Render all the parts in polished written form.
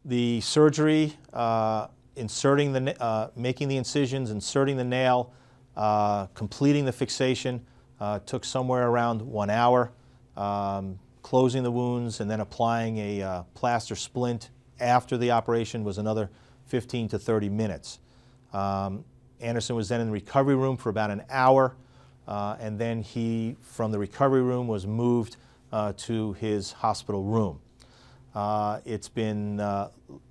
The surgery, making the incisions, inserting the nail, completing the fixation took somewhere around 1 hour. Closing the wounds and then applying a plaster splint after the operation was another 15 to 30 minutes. Anderson was then in the recovery room for about an hour, and then he, from the recovery room, was moved to his hospital room. It's been,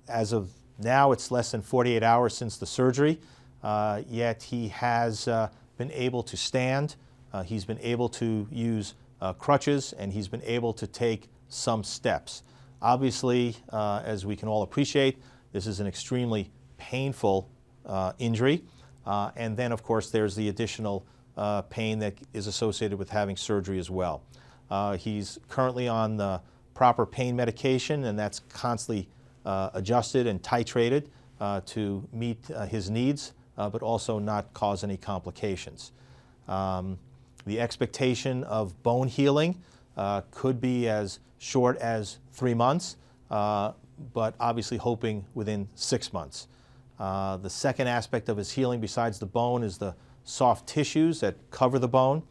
as of now, it's less than 48 hours since the surgery, yet he has been able to stand. He's been able to use crutches, and he's been able to take some steps. Obviously, as we can all appreciate, this is an extremely painful injury. And then, of course, there's the additional pain that is associated with having surgery as well. He's currently on the proper pain medication, and that's constantly adjusted and titrated to meet his needs, but also not cause any complications. The expectation of bone healing could be as short as 3 months, but obviously hoping within 6 months. The second aspect of his healing besides the bone is the soft tissues that cover the bone,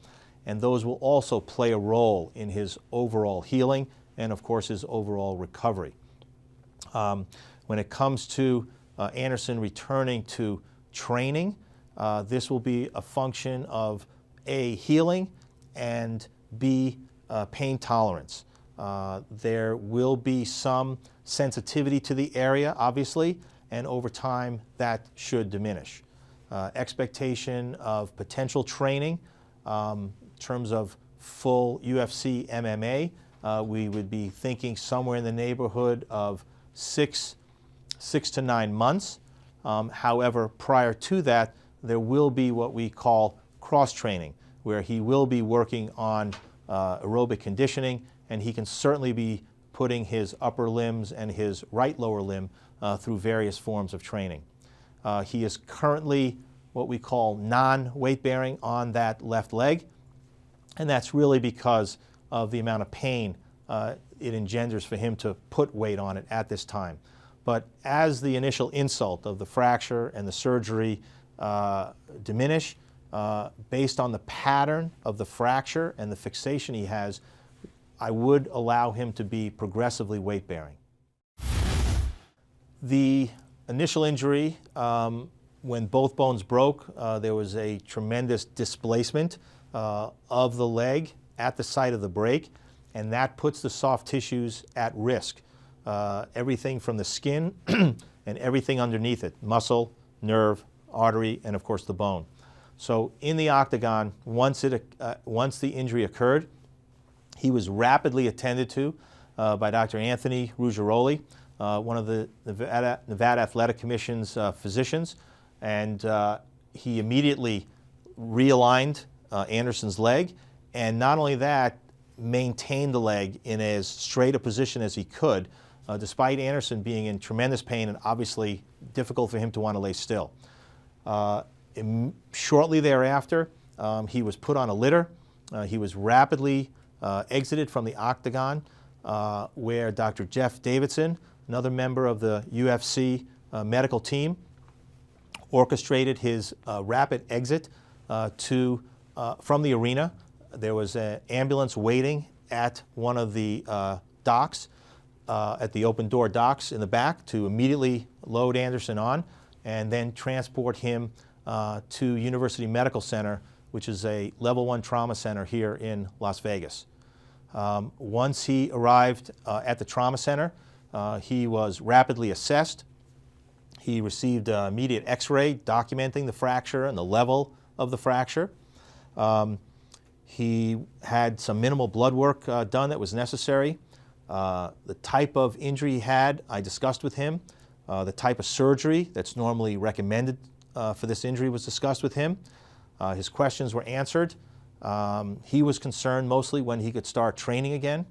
and those will also play a role in his overall healing and, of course, his overall recovery. When it comes to Anderson returning to training, this will be a function of A, healing, and B, pain tolerance. There will be some sensitivity to the area, obviously, and over time that should diminish. Expectation of potential training, in terms of full UFC MMA, we would be thinking somewhere in the neighborhood of 6 to 9 months. However, prior to that, there will be what we call cross-training, where he will be working on aerobic conditioning, and he can certainly be putting his upper limbs and his right lower limb through various forms of training. He is currently what we call non-weight bearing on that left leg, and that's really because of the amount of pain it engenders for him to put weight on it at this time. But as the initial insult of the fracture and the surgery diminish, based on the pattern of the fracture and the fixation he has, I would allow him to be progressively weight-bearing. The initial injury, when both bones broke, there was a tremendous displacement of the leg at the site of the break, and that puts the soft tissues at risk. Everything from the skin and everything underneath it, muscle, nerve, artery, and of course the bone. So in the octagon, once the injury occurred, he was rapidly attended to by Dr. Anthony Ruggiero, one of the Nevada Athletic Commission's physicians, and he immediately realigned Anderson's leg, and not only that, maintained the leg in as straight a position as he could, despite Anderson being in tremendous pain and obviously difficult for him to want to lay still. Shortly thereafter, he was put on a litter. He was rapidly exited from the octagon, where Dr. Jeff Davidson, another member of the UFC medical team, orchestrated his rapid exit from the arena. There was an ambulance waiting at one of the docks, at the open door docks in the back, to immediately load Anderson on and then transport him to University Medical Center, which is a level 1 trauma center here in Las Vegas. Once he arrived at the trauma center, he was rapidly assessed. He received immediate x-ray documenting the fracture and the level of the fracture. He had some minimal blood work done that was necessary. The type of injury he had, I discussed with him. The type of surgery that's normally recommended for this injury was discussed with him. His questions were answered. He was concerned mostly when he could start training again.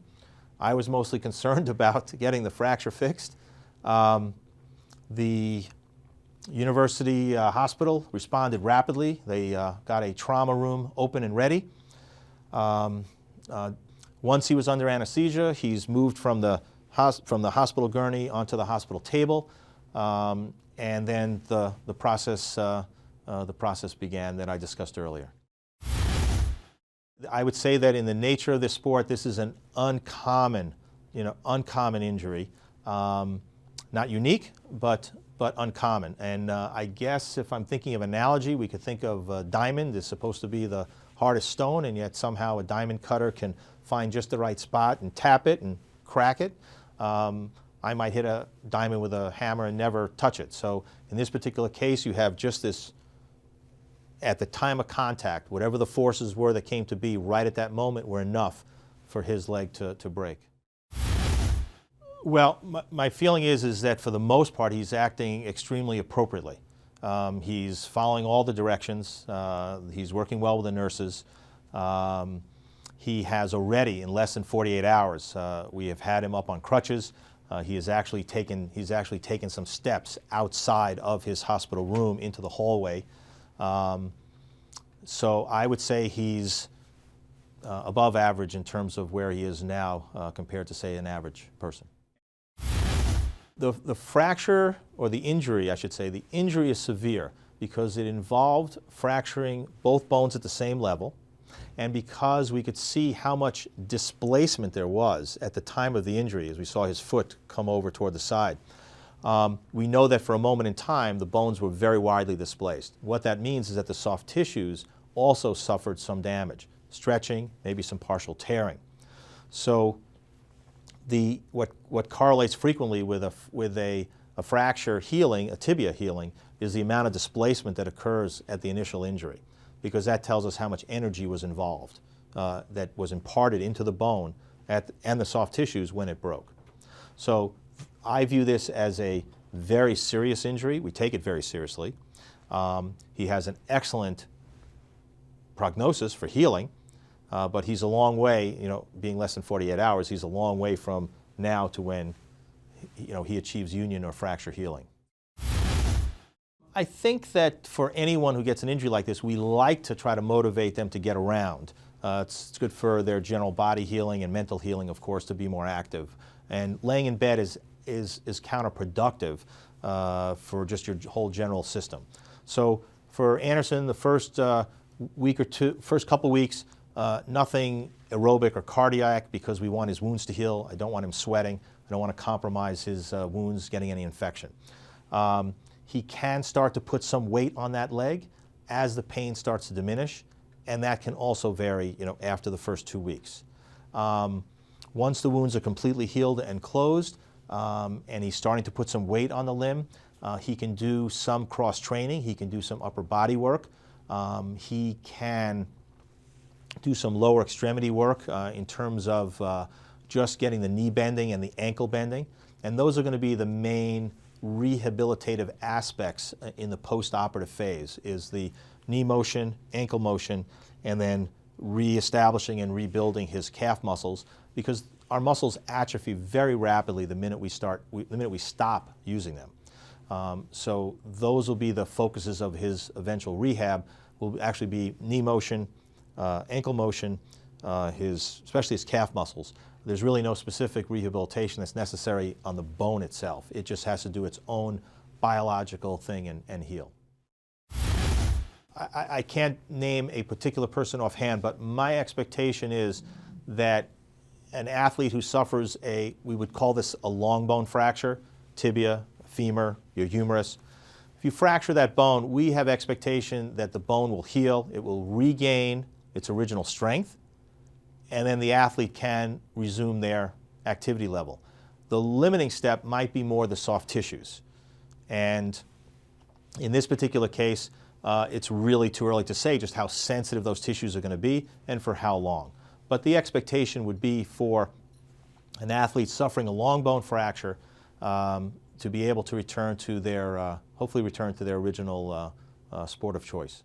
I was mostly concerned about getting the fracture fixed. The University Hospital responded rapidly. They got a trauma room open and ready. Once he was under anesthesia, he's moved from the from the hospital gurney onto the hospital table, and then the process began that I discussed earlier. I would say that in the nature of this sport, this is an uncommon injury. Not unique, but uncommon. And I guess if I'm thinking of analogy, we could think of a diamond is supposed to be the hardest stone, and yet somehow a diamond cutter can find just the right spot and tap it and crack it. I might hit a diamond with a hammer and never touch it. So in this particular case, you have just this, at the time of contact, whatever the forces were that came to be right at that moment were enough for his leg to break. Well, my feeling is that for the most part, he's acting extremely appropriately. He's following all the directions. He's working well with the nurses. He has already, in less than 48 hours, we have had him up on crutches. He's actually taken some steps outside of his hospital room into the hallway. So I would say he's above average in terms of where he is now compared to, say, an average person. The fracture, or the injury, I should say, the injury is severe because it involved fracturing both bones at the same level, and because we could see how much displacement there was at the time of the injury, as we saw his foot come over toward the side. We know that for a moment in time, the bones were very widely displaced. What that means is that the soft tissues also suffered some damage, stretching, maybe some partial tearing. So what correlates frequently with a fracture healing, a tibia healing, is the amount of displacement that occurs at the initial injury, because that tells us how much energy was involved, that was imparted into the bone and the soft tissues when it broke. So I view this as a very serious injury. We take it very seriously. He has an excellent prognosis for healing. But he's a long way, being less than 48 hours, he's a long way from now to when, he achieves union or fracture healing. I think that for anyone who gets an injury like this, we like to try to motivate them to get around. It's good for their general body healing and mental healing, of course, to be more active. And laying in bed is counterproductive for just your whole general system. So for Anderson, the first couple weeks, nothing aerobic or cardiac, because we want his wounds to heal. I don't want him sweating. I don't want to compromise his wounds getting any infection. He can start to put some weight on that leg as the pain starts to diminish, and that can also vary, after the first 2 weeks. Once the wounds are completely healed and closed, and he's starting to put some weight on the limb, he can do some cross-training. He can do some upper body work. He can do some lower extremity work in terms of just getting the knee bending and the ankle bending. And those are going to be the main rehabilitative aspects in the post-operative phase, is the knee motion, ankle motion, and then reestablishing and rebuilding his calf muscles, because our muscles atrophy very rapidly the minute we stop using them. So those will be the focuses of his eventual rehab. Will actually be knee motion, ankle motion, especially his calf muscles. There's really no specific rehabilitation that's necessary on the bone itself. It just has to do its own biological thing and heal. I can't name a particular person offhand, but my expectation is that an athlete who suffers we would call this a long bone fracture, tibia, femur, your humerus. If you fracture that bone, we have expectation that the bone will heal, it will regain its original strength, and then the athlete can resume their activity level. The limiting step might be more the soft tissues. And in this particular case, it's really too early to say just how sensitive those tissues are going to be and for how long. But the expectation would be for an athlete suffering a long bone fracture to be able to return to hopefully return to their original sport of choice.